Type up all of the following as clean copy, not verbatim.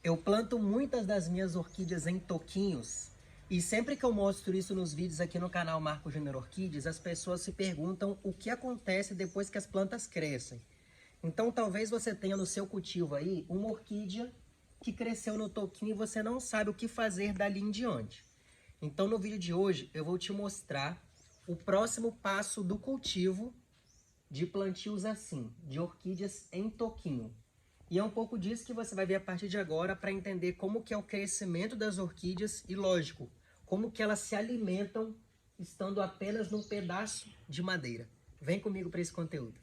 Eu planto muitas das minhas orquídeas em toquinhos e sempre que eu mostro isso nos vídeos aqui no canal Marco Júnior Orquídeas, as pessoas se perguntam o que acontece depois que as plantas crescem. Então talvez você tenha no seu cultivo aí uma orquídea que cresceu no toquinho e você não sabe o que fazer dali em diante. Então no vídeo de hoje eu vou te mostrar o próximo passo do cultivo de plantios assim, de orquídeas em toquinho. E é um pouco disso que você vai ver a partir de agora para entender como que é o crescimento das orquídeas e, lógico, como que elas se alimentam estando apenas num pedaço de madeira. Vem comigo para esse conteúdo.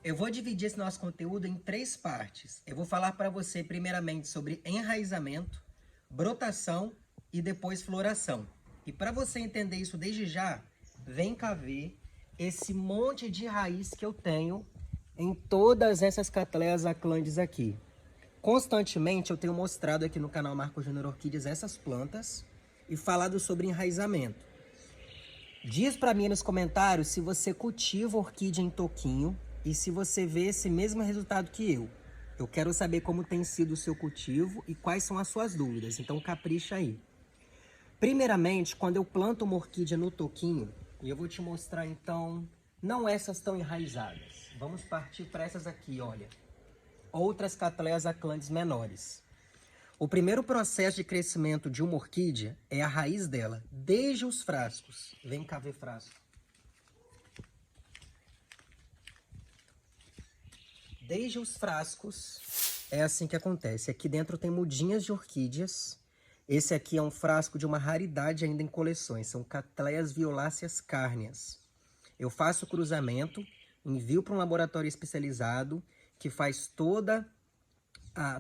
Eu vou dividir esse nosso conteúdo em 3 partes. Eu vou falar para você primeiramente sobre enraizamento, brotação e depois floração. E para você entender isso desde já, vem cá ver esse monte de raiz que eu tenho em todas essas Cattleyas aclandes aqui. Constantemente eu tenho mostrado aqui no canal Marco Júnior Orquídeas essas plantas e falado sobre enraizamento. Diz para mim nos comentários se você cultiva orquídea em toquinho e se você vê esse mesmo resultado que eu. Eu quero saber como tem sido o seu cultivo e quais são as suas dúvidas, então capricha aí. Primeiramente, quando eu planto uma orquídea no toquinho, e eu vou te mostrar então, não essas tão enraizadas. Vamos partir para essas aqui, olha. Outras Cattleyas aclandes menores. O primeiro processo de crescimento de uma orquídea é a raiz dela, desde os frascos. Vem cá ver frasco. Desde os frascos, é assim que acontece. Aqui dentro tem mudinhas de orquídeas. Esse aqui é um frasco de uma raridade ainda em coleções. São Cattleyas violáceas cárneas. Eu faço o cruzamento, envio para um laboratório especializado que faz todo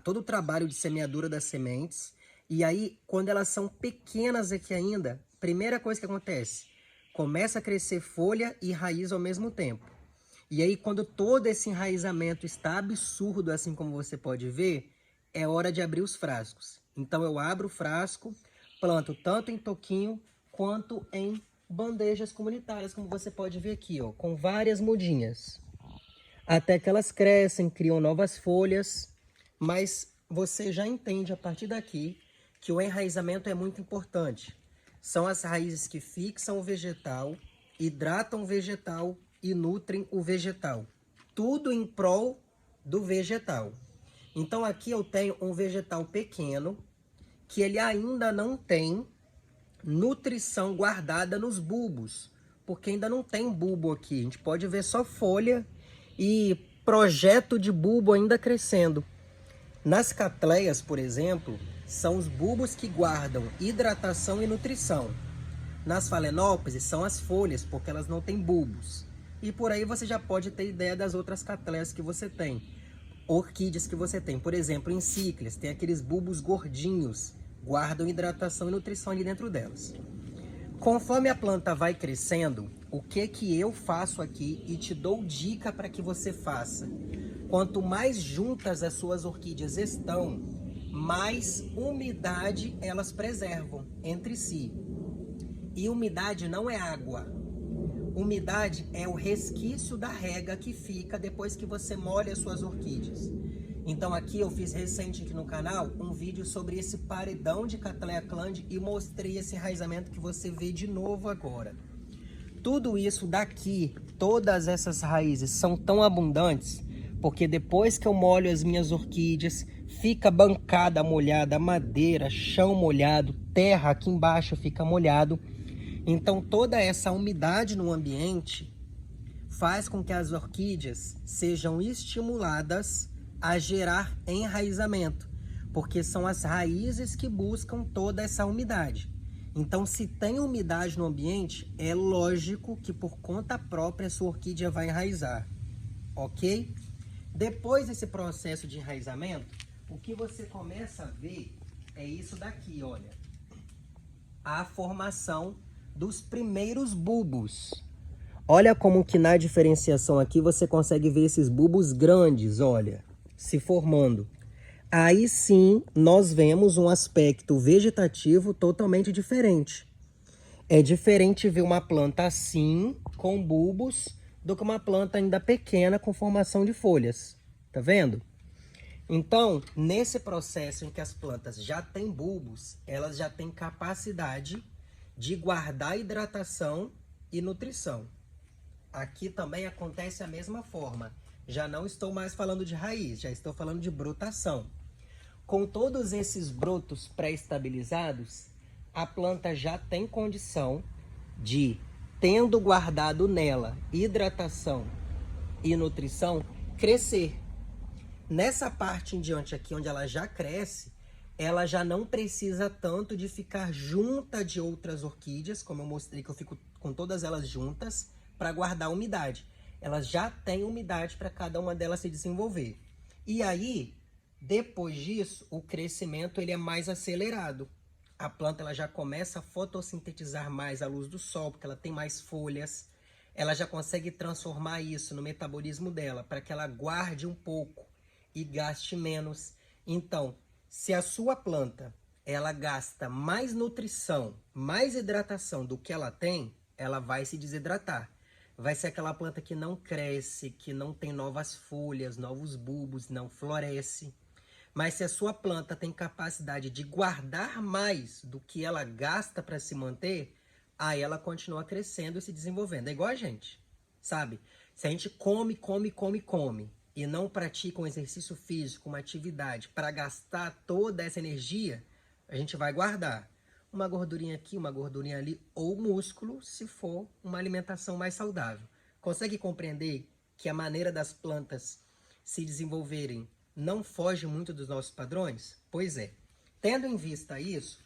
o trabalho de semeadura das sementes. E aí, quando elas são pequenas aqui ainda, primeira coisa que acontece, começa a crescer folha e raiz ao mesmo tempo. E aí, quando todo esse enraizamento está absurdo, assim como você pode ver, é hora de abrir os frascos. Então, eu abro o frasco, planto tanto em toquinho quanto em bandejas comunitárias, como você pode ver aqui, ó, com várias mudinhas. Até que elas crescem, criam novas folhas, mas você já entende a partir daqui que o enraizamento é muito importante. São as raízes que fixam o vegetal, hidratam o vegetal e nutrem o vegetal. Tudo em prol do vegetal. Então aqui eu tenho um vegetal pequeno, que ele ainda não tem nutrição guardada nos bulbos, porque ainda não tem bulbo aqui. A gente pode ver só folha e projeto de bulbo ainda crescendo. Nas Cattleyas, por exemplo, são os bulbos que guardam hidratação e nutrição. Nas Phalaenopsis são as folhas, porque elas não têm bulbos. E por aí você já pode ter ideia das outras Cattleyas que você tem. Orquídeas que você tem. Por exemplo, em Cyclias, tem aqueles bulbos gordinhos. Guardam hidratação e nutrição ali dentro delas. Conforme a planta vai crescendo, o que eu faço aqui e te dou dica para que você faça. Quanto mais juntas as suas orquídeas estão, mais umidade elas preservam entre si. E umidade não é água. Umidade é o resquício da rega que fica depois que você molha as suas orquídeas. Então aqui eu fiz recente aqui no canal um vídeo sobre esse paredão de Cattleya aclande e mostrei esse enraizamento que você vê de novo agora. Tudo isso daqui, todas essas raízes são tão abundantes porque depois que eu molho as minhas orquídeas, fica bancada molhada, madeira, chão molhado, terra aqui embaixo fica molhado. Então toda essa umidade no ambiente faz com que as orquídeas sejam estimuladas a gerar enraizamento, porque são as raízes que buscam toda essa umidade. Então se tem umidade no ambiente, é lógico que por conta própria a sua orquídea vai enraizar, ok? Depois desse processo de enraizamento, o que você começa a ver é isso daqui, olha. A formação dos primeiros bulbos. Olha como que na diferenciação aqui você consegue ver esses bulbos grandes, olha. se formando. Aí sim, nós vemos um aspecto vegetativo totalmente diferente. É diferente ver uma planta assim, com bulbos, do que uma planta ainda pequena com formação de folhas. Tá vendo? Então, nesse processo em que as plantas já têm bulbos, elas já têm capacidade de guardar hidratação e nutrição. Aqui também acontece a mesma forma. Já não estou mais falando de raiz, já estou falando de brotação. Com todos esses brotos pré-estabilizados, a planta já tem condição de, tendo guardado nela hidratação e nutrição, crescer. Nessa parte em diante aqui, onde ela já cresce, ela já não precisa tanto de ficar junta de outras orquídeas, como eu mostrei que eu fico com todas elas juntas, para guardar umidade. Elas já têm umidade para cada uma delas se desenvolver. E aí, depois disso, o crescimento ele é mais acelerado. A planta ela já começa a fotossintetizar mais a luz do sol, porque ela tem mais folhas. Ela já consegue transformar isso no metabolismo dela, para que ela guarde um pouco e gaste menos. Então, se a sua planta ela gasta mais nutrição, mais hidratação do que ela tem, ela vai se desidratar. Vai ser aquela planta que não cresce, que não tem novas folhas, novos bulbos, não floresce. Mas se a sua planta tem capacidade de guardar mais do que ela gasta para se manter, aí ela continua crescendo e se desenvolvendo. É igual a gente, sabe? Se a gente come e não pratica um exercício físico, uma atividade para gastar toda essa energia, a gente vai guardar uma gordurinha aqui, uma gordurinha ali, ou músculo, se for uma alimentação mais saudável. Consegue compreender que a maneira das plantas se desenvolverem não foge muito dos nossos padrões? Pois é. Tendo em vista isso,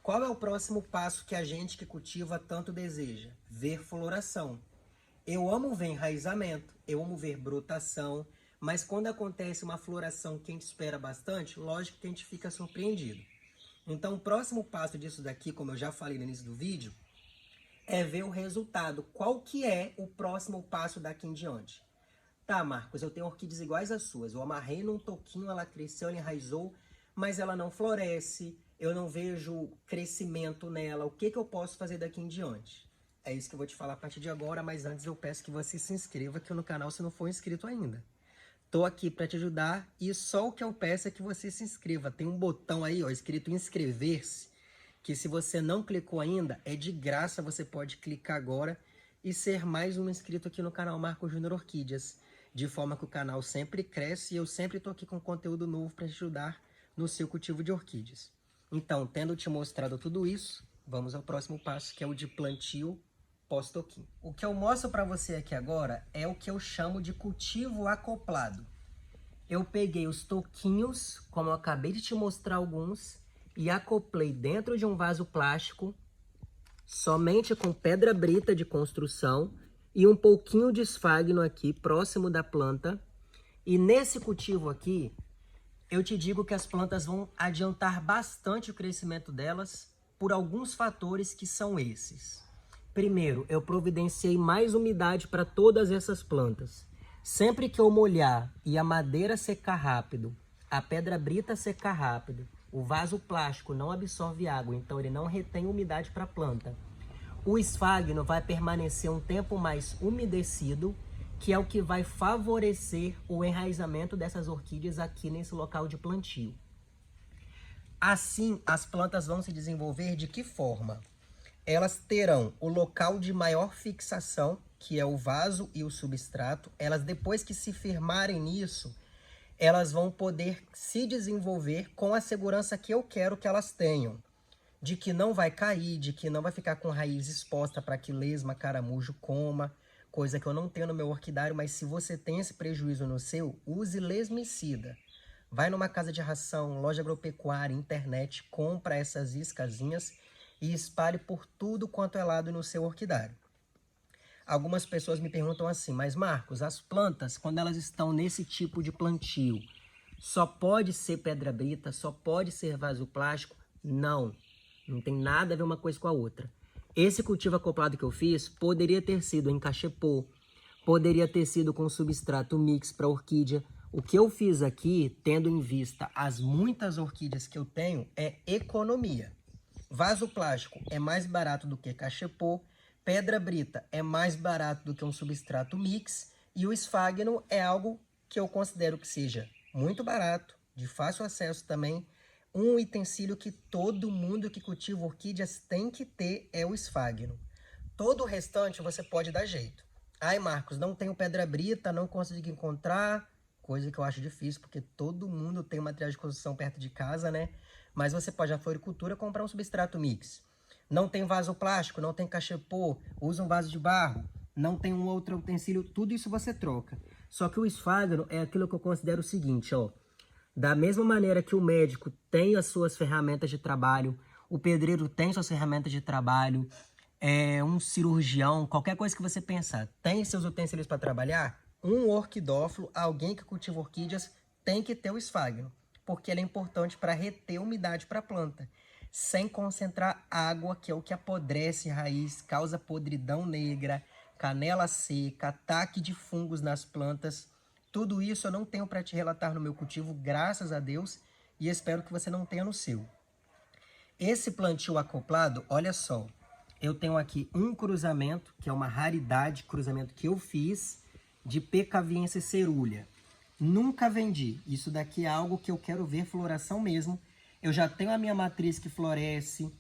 qual é o próximo passo que a gente que cultiva tanto deseja? Ver floração. Eu amo ver enraizamento, eu amo ver brotação, mas quando acontece uma floração que a gente espera bastante, lógico que a gente fica surpreendido. Então, o próximo passo disso daqui, como eu já falei no início do vídeo, é ver o resultado. Qual que é o próximo passo daqui em diante? Tá, Marcos, eu tenho orquídeas iguais às suas. Eu amarrei num toquinho, ela cresceu, ela enraizou, mas ela não floresce, eu não vejo crescimento nela. O que eu posso fazer daqui em diante? É isso que eu vou te falar a partir de agora, mas antes eu peço que você se inscreva aqui no canal se não for inscrito ainda. Tô aqui para te ajudar e só o que eu peço é que você se inscreva. Tem um botão aí, ó, escrito inscrever-se, que se você não clicou ainda, é de graça, você pode clicar agora e ser mais um inscrito aqui no canal Marcos Júnior Orquídeas, de forma que o canal sempre cresce e eu sempre tô aqui com conteúdo novo para te ajudar no seu cultivo de orquídeas. Então, tendo te mostrado tudo isso, vamos ao próximo passo, que é o de plantio pós-toquinho. O que eu mostro para você aqui agora é o que eu chamo de cultivo acoplado. Eu peguei os toquinhos, como eu acabei de te mostrar alguns, e acoplei dentro de um vaso plástico, somente com pedra brita de construção e um pouquinho de esfagno aqui, próximo da planta. E nesse cultivo aqui, eu te digo que as plantas vão adiantar bastante o crescimento delas por alguns fatores que são esses. Primeiro, eu providenciei mais umidade para todas essas plantas. Sempre que eu molhar e a madeira secar rápido, a pedra brita secar rápido, o vaso plástico não absorve água, então ele não retém umidade para a planta. O esfagno vai permanecer um tempo mais umedecido, que é o que vai favorecer o enraizamento dessas orquídeas aqui nesse local de plantio. Assim, as plantas vão se desenvolver de que forma? Elas terão o local de maior fixação, que é o vaso e o substrato. Elas, depois que se firmarem nisso, elas vão poder se desenvolver com a segurança que eu quero que elas tenham. De que não vai cair, de que não vai ficar com raiz exposta para que lesma, caramujo coma, coisa que eu não tenho no meu orquidário, mas se você tem esse prejuízo no seu, use lesmicida. Vai numa casa de ração, loja agropecuária, internet, compra essas iscazinhas e espalhe por tudo quanto é lado no seu orquidário. Algumas pessoas me perguntam assim, mas Marcos, as plantas, quando elas estão nesse tipo de plantio, só pode ser pedra brita, só pode ser vaso plástico? Não, não tem nada a ver uma coisa com a outra. Esse cultivo acoplado que eu fiz poderia ter sido em cachepô, poderia ter sido com substrato mix para orquídea, O que eu fiz aqui, tendo em vista as muitas orquídeas que eu tenho, é economia. Vaso plástico é mais barato do que cachepô, pedra brita é mais barato do que um substrato mix, e o esfagno é algo que eu considero que seja muito barato, de fácil acesso também. Um utensílio que todo mundo que cultiva orquídeas tem que ter é o esfagno. Todo o restante você pode dar jeito. Ai, Marcos, não tenho pedra brita, não consegui encontrar, coisa que eu acho difícil, porque todo mundo tem material de construção perto de casa, né? Mas você pode, na floricultura, comprar um substrato mix. Não tem vaso plástico, não tem cachepô, usa um vaso de barro, não tem um outro utensílio, tudo isso você troca. Só que o esfagno é aquilo que eu considero o seguinte, ó. Da mesma maneira que o médico tem as suas ferramentas de trabalho, o pedreiro tem suas ferramentas de trabalho, um cirurgião, qualquer coisa que você pensar, tem seus utensílios para trabalhar, um orquidófilo, alguém que cultiva orquídeas, tem que ter o esfagno, porque ele é importante para reter umidade para a planta, sem concentrar água, que é o que apodrece raiz, causa podridão negra, canela seca, ataque de fungos nas plantas. Tudo isso eu não tenho para te relatar no meu cultivo, graças a Deus, e espero que você não tenha no seu. Esse plantio acoplado, olha só, eu tenho aqui um cruzamento, que é uma raridade, cruzamento que eu fiz, de Pecaviense cerúlea. Nunca vendi. Isso daqui é algo que eu quero ver floração mesmo. Eu já tenho a minha matriz que floresce,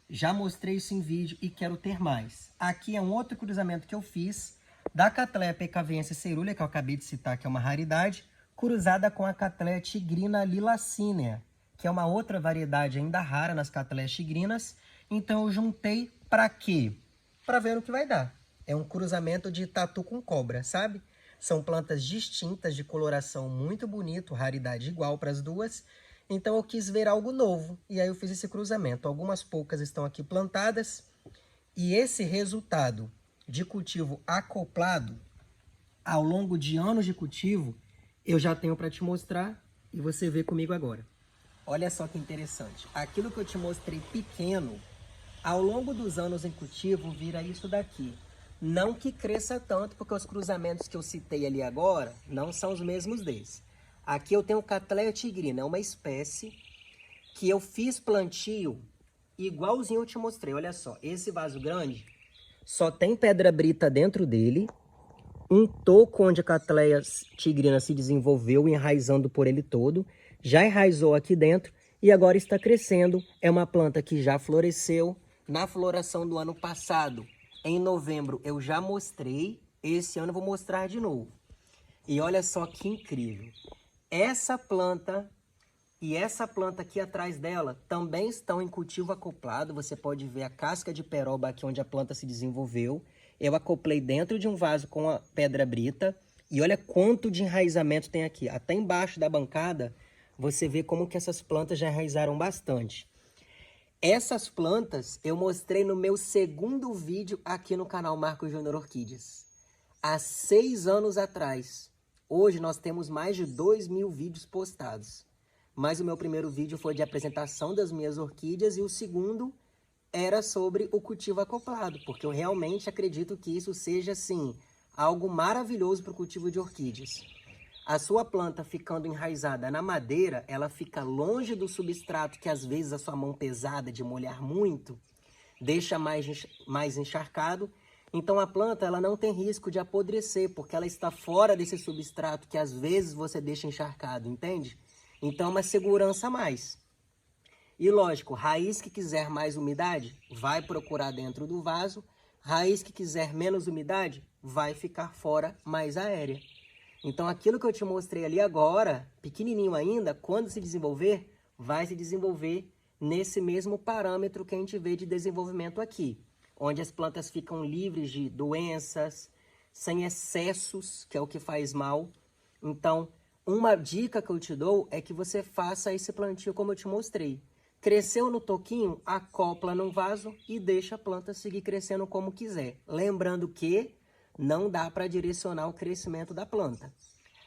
já mostrei isso em vídeo e quero ter mais. Aqui é um outro cruzamento que eu fiz, da Cattleya Pecaviense cerúlea, que eu acabei de citar, que é uma raridade, cruzada com a Cattleya tigrina lilacínea, que é uma outra variedade ainda rara nas Cattleyas tigrinas. Então eu juntei para quê? Para ver o que vai dar. É um cruzamento de tatu com cobra, sabe? São plantas distintas, de coloração muito bonito, raridade igual para as duas. Então eu quis ver algo novo e aí eu fiz esse cruzamento. Algumas poucas estão aqui plantadas e esse resultado de cultivo acoplado, ao longo de anos de cultivo, eu já tenho para te mostrar e você vê comigo agora. Olha só que interessante. Aquilo que eu te mostrei pequeno, ao longo dos anos em cultivo, vira isso daqui. Não que cresça tanto, porque os cruzamentos que eu citei ali agora não são os mesmos desses. Aqui eu tenho Cattleya tigrina, é uma espécie que eu fiz plantio igualzinho eu te mostrei. Olha só, esse vaso grande só tem pedra brita dentro dele, um toco onde a Cattleya tigrina se desenvolveu, enraizando por ele todo, já enraizou aqui dentro e agora está crescendo. É uma planta que já floresceu na floração do ano passado. Em novembro eu já mostrei, esse ano eu vou mostrar de novo. E olha só que incrível. Essa planta e essa planta aqui atrás dela também estão em cultivo acoplado. Você pode ver a casca de peroba aqui onde a planta se desenvolveu. Eu acoplei dentro de um vaso com a pedra brita. E olha quanto de enraizamento tem aqui. Até embaixo da bancada, você vê como que essas plantas já enraizaram bastante. Essas plantas eu mostrei no meu segundo vídeo aqui no canal Marcos Júnior Orquídeas. Há 6 anos atrás. Hoje nós temos mais de 2.000 vídeos postados. Mas o meu primeiro vídeo foi de apresentação das minhas orquídeas e o segundo era sobre o cultivo acoplado, porque eu realmente acredito que isso seja, assim, algo maravilhoso para o cultivo de orquídeas. A sua planta ficando enraizada na madeira, ela fica longe do substrato, que às vezes a sua mão pesada de molhar muito deixa mais encharcado. Então a planta ela não tem risco de apodrecer, porque ela está fora desse substrato que às vezes você deixa encharcado, entende? Então é uma segurança a mais. E lógico, raiz que quiser mais umidade, vai procurar dentro do vaso. Raiz que quiser menos umidade, vai ficar fora, mais aérea. Então aquilo que eu te mostrei ali agora, pequenininho ainda, quando se desenvolver, vai se desenvolver nesse mesmo parâmetro que a gente vê de desenvolvimento aqui. Onde as plantas ficam livres de doenças, sem excessos, que é o que faz mal. Então, uma dica que eu te dou é que você faça esse plantio como eu te mostrei. Cresceu no toquinho, acopla num vaso e deixa a planta seguir crescendo como quiser. Lembrando que não dá para direcionar o crescimento da planta.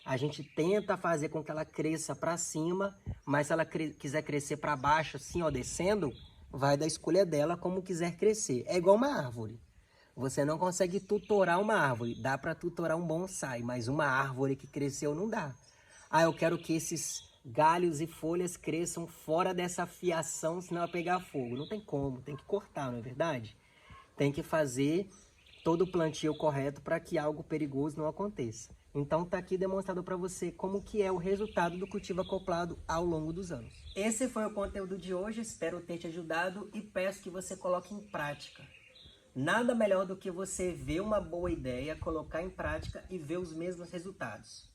A gente tenta fazer com que ela cresça para cima, mas se ela quiser crescer para baixo, assim, ó, descendo, vai da escolha dela como quiser crescer. É igual uma árvore. Você não consegue tutorar uma árvore. Dá para tutorar um bonsai, mas uma árvore que cresceu não dá. Ah, eu quero que esses galhos e folhas cresçam fora dessa fiação, senão vai pegar fogo. Não tem como, tem que cortar, não é verdade? Tem que fazer todo o plantio correto para que algo perigoso não aconteça. Então tá aqui demonstrado para você como que é o resultado do cultivo acoplado ao longo dos anos. Esse foi o conteúdo de hoje, espero ter te ajudado e peço que você coloque em prática. Nada melhor do que você ver uma boa ideia, colocar em prática e ver os mesmos resultados.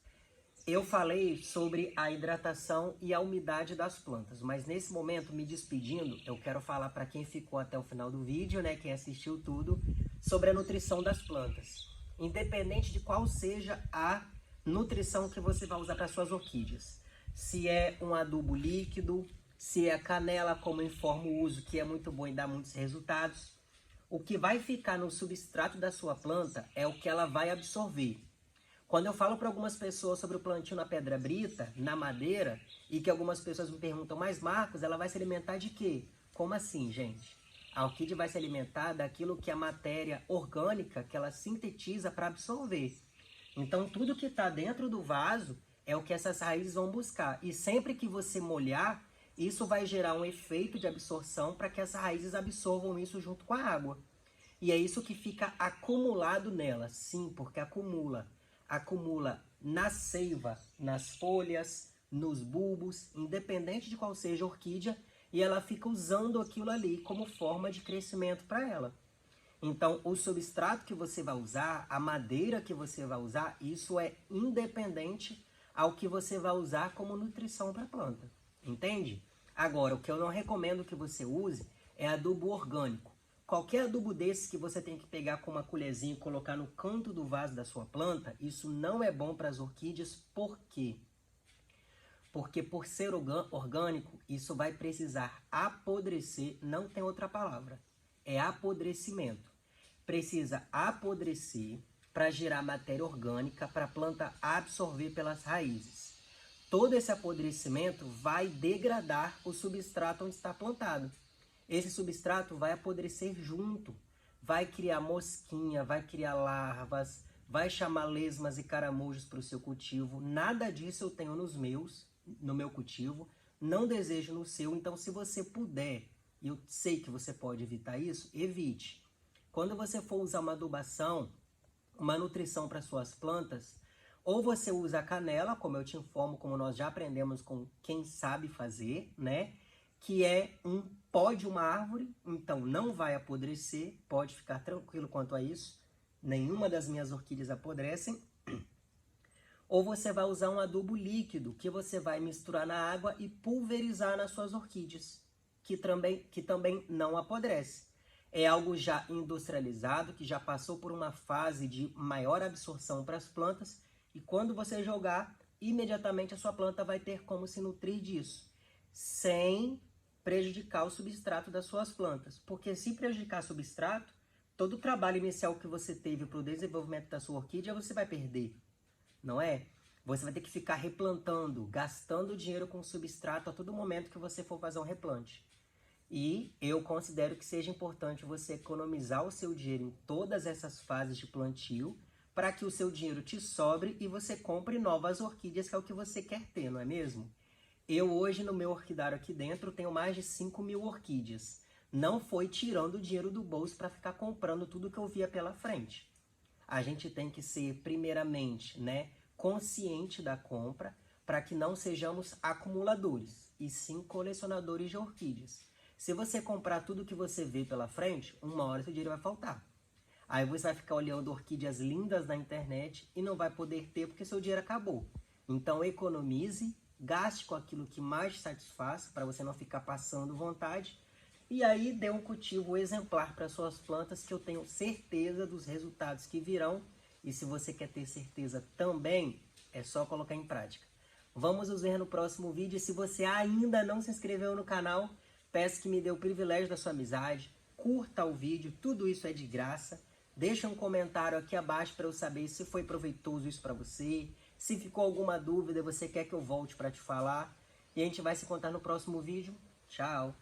Eu falei sobre a hidratação e a umidade das plantas, mas nesse momento, me despedindo, eu quero falar para quem ficou até o final do vídeo, né, quem assistiu tudo, sobre a nutrição das plantas. Independente de qual seja a nutrição que você vai usar para suas orquídeas. Se é um adubo líquido, se é canela, como informa o uso, que é muito bom e dá muitos resultados. O que vai ficar no substrato da sua planta é o que ela vai absorver. Quando eu falo para algumas pessoas sobre o plantio na pedra brita, na madeira, e que algumas pessoas me perguntam, mas Marcos, ela vai se alimentar de quê? Como assim, gente? A orquídea vai se alimentar daquilo que é a matéria orgânica que ela sintetiza para absorver. Então, tudo que está dentro do vaso é o que essas raízes vão buscar. E sempre que você molhar, isso vai gerar um efeito de absorção para que as raízes absorvam isso junto com a água. E é isso que fica acumulado nela. Sim, porque acumula. Acumula na seiva, nas folhas, nos bulbos, independente de qual seja a orquídea, e ela fica usando aquilo ali como forma de crescimento para ela. Então, o substrato que você vai usar, a madeira que você vai usar, isso é independente ao que você vai usar como nutrição para a planta. Entende? Agora, o que eu não recomendo que você use é adubo orgânico. Qualquer adubo desse que você tem que pegar com uma colherzinha e colocar no canto do vaso da sua planta, isso não é bom para as orquídeas. Por quê? Porque por ser orgânico, isso vai precisar apodrecer, não tem outra palavra, é apodrecimento. Precisa apodrecer para gerar matéria orgânica para a planta absorver pelas raízes. Todo esse apodrecimento vai degradar o substrato onde está plantado. Esse substrato vai apodrecer junto, vai criar mosquinha, vai criar larvas, vai chamar lesmas e caramujos para o seu cultivo. Nada disso eu tenho no meu cultivo, não desejo no seu. Então, se você puder, e eu sei que você pode evitar isso, evite. Quando você for usar uma adubação, uma nutrição para suas plantas, ou você usa a canela, como eu te informo, como nós já aprendemos com quem sabe fazer, né? Que é um pó de uma árvore, então não vai apodrecer, pode ficar tranquilo quanto a isso. Nenhuma das minhas orquídeas apodrecem. Ou você vai usar um adubo líquido, que você vai misturar na água e pulverizar nas suas orquídeas, que também não apodrece. É algo já industrializado, que já passou por uma fase de maior absorção para as plantas, e quando você jogar, imediatamente a sua planta vai ter como se nutrir disso, sem prejudicar o substrato das suas plantas. Porque se prejudicar o substrato, todo o trabalho inicial que você teve para o desenvolvimento da sua orquídea, você vai perder, não é? Você vai ter que ficar replantando, gastando dinheiro com substrato a todo momento que você for fazer um replante. E eu considero que seja importante você economizar o seu dinheiro em todas essas fases de plantio, para que o seu dinheiro te sobre e você compre novas orquídeas, que é o que você quer ter, não é mesmo? Eu hoje no meu orquidário aqui dentro tenho mais de 5.000 orquídeas. Não foi tirando o dinheiro do bolso para ficar comprando tudo que eu via pela frente. A gente tem que ser, primeiramente, né, consciente da compra, para que não sejamos acumuladores, e sim colecionadores de orquídeas. Se você comprar tudo que você vê pela frente, uma hora seu dinheiro vai faltar. Aí você vai ficar olhando orquídeas lindas na internet e não vai poder ter porque seu dinheiro acabou. Então economize, gaste com aquilo que mais te satisfaz, para você não ficar passando vontade. E aí dê um cultivo exemplar para suas plantas, que eu tenho certeza dos resultados que virão. E se você quer ter certeza também, é só colocar em prática. Vamos nos ver no próximo vídeo. E se você ainda não se inscreveu no canal, peço que me dê o privilégio da sua amizade. Curta o vídeo, tudo isso é de graça. Deixa um comentário aqui abaixo para eu saber se foi proveitoso isso para você. Se ficou alguma dúvida, você quer que eu volte para te falar. E a gente vai se encontrar no próximo vídeo. Tchau!